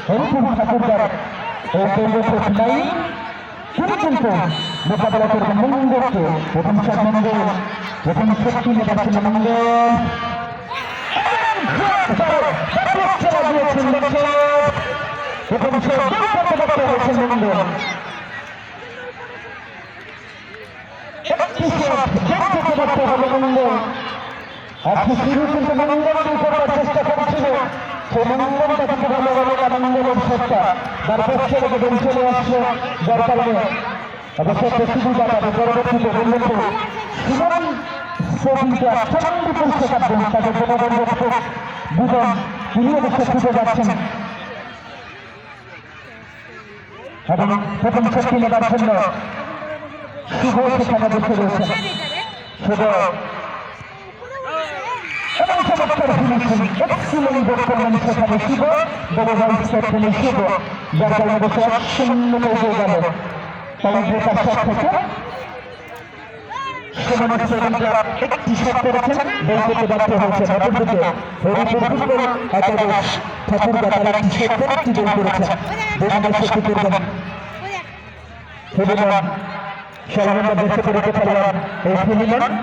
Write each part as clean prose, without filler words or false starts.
হরিপুর ঠাকুরদার এই দৌড় নাই শুরু কিন্তু মোকাবেলা করবে মঙ্গলকে প্রথম সাত মঙ্গল প্রথম শক্তি নেবার ছিল মঙ্গল প্রথম হয়েছে মঙ্গল মঙ্গল আজকে শুরু কিন্তু মঙ্গল করার চেষ্টা করছিল সে মঙ্গলটা কিন্তু ভালো ভালো মঙ্গলের সত্তা যার পক্ষে রেখে বেরিয়ে চলে আসলো যার কারণে অবশ্যই প্রস্তুতি জানাবে পরবর্তীতে বললেন সুমন ছবিটা চন্দ্রপুর শেখাবেন তাদের জনগণ দুজন তিনি অবশ্য ছুটে যাচ্ছেন এবং প্রথম শক্তি নেবার জন্য শুভ সেখানে বসে রয়েছেন শুভ এবং চমৎকার ফিনিশিং এক্সিলেন্ট বোর্ড করলেন সেখানে শুভ বড় ভাইস ক্যাপ্টেনের শুভ যার কারণে বসে 1-0 হয়ে গেল তাই তার শট থেকে একটি শট করেছেন বল করতে ব্যর্থ হয়েছেন অপরদিকে হরিপুর ফুটবল একাদশ ঠাকুরদা তারা একটি শট করে একটি গোল করেছেন দুজনের শক্তি করবেন ফিলিমন সর্বনিম্ন দেশে পরিচিত খেলোয়াড় এই ফিলিমন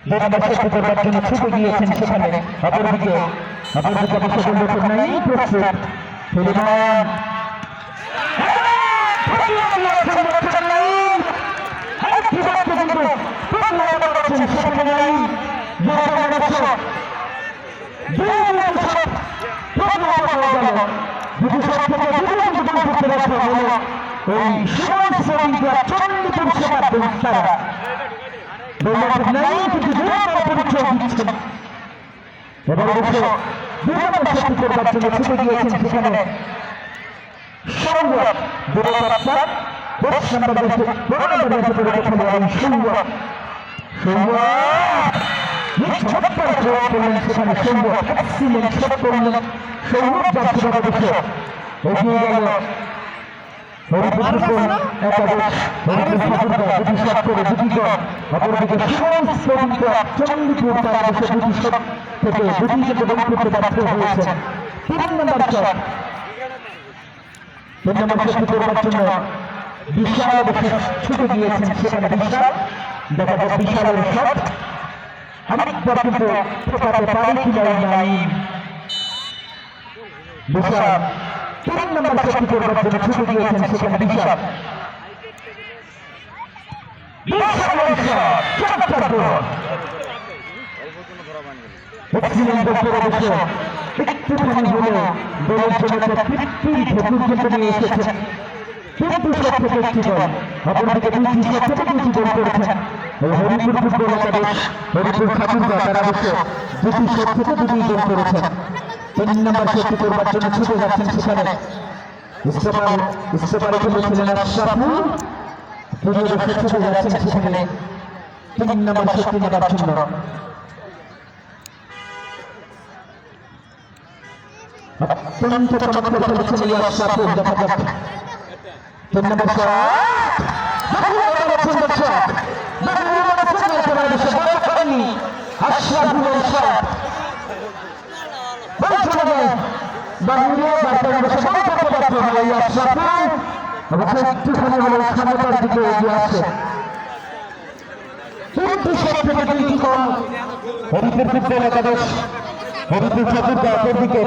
দুজনের শক্তি করবার জন্য ছুটে গিয়েছেন সেখানে অপরদিকে অবশ্য গোল নাই প্রস্তুত ফিলিমন করবার জন্য ছুটে গিয়েছেন সেখানে সংবাদ 10 নম্বর দেশে 12 নম্বর দেশে পরিচিত খেলোয়াড় সংবাদ চমৎকার প্রয়োগ করলেন সেখানে সংবাদ এক্সিলেন্ট শট করলেন সৌরভ যাত্রীরা বসে এগিয়ে গেল হরিপুর ফুটবল একাদশ হরিপুর ঠাকুরদা দুটি শট করে দুটি গোল অপরদিকে চন্দ্রপুর তারা বসে দুটি শট থেকে দুটি থেকে গোল করতে ব্যর্থ হয়েছেন 3 নম্বর শট 3 নম্বর শট করবার জন্য বিশাল বসে ছুটে গিয়েছেন সেখানে বিশাল দেখা যায় বিশালের শট অনেকবার কিন্তু ঠেকাতে পারে কিনা নাই বিশাল 3 নম্বর শট করবার জন্য ছুটে গিয়েছেন সেখানে বিশাল একটুখানি হলে দলের জন্য একটা তৃপ্তির ঠেকুর কিন্তু নিয়ে এসেছেন কিন্তু শট থেকে একটি গোল অপরদিকে 2টি শট থেকে 2টি গোল করেছেন হরিপুর ফুটবল একাদশ হরিপুর ঠাকুরদা তারা বসে 2টি শট থেকে 2টি গোল করেছেন 3 নম্বর শট করবার জন্য ছুটে যাচ্ছেন সেখানে ইস্তেফারে খেলেছিলেন আশরাফুল তিনি বসে ছুটে যাচ্ছেন সেখানে 3 নম্বর শট নেবার জন্য অত্যন্ত চমৎকার খেলেছেন আশরাফুল দেখা যাক 3 নম্বর শট আশরাফুলের শট বল চলে যায় বাহিরে বার্তার বসে বল করতে পারত না আশরাফুল অবশ্য একটুখানি হলে ক্ষমতার দিকে এগিয়ে আসে কিন্তু শট থেকে 2টি গোল হরিপুর ফুটবল একাদশ হরিপুর ঠাকুরদা অপরদিকে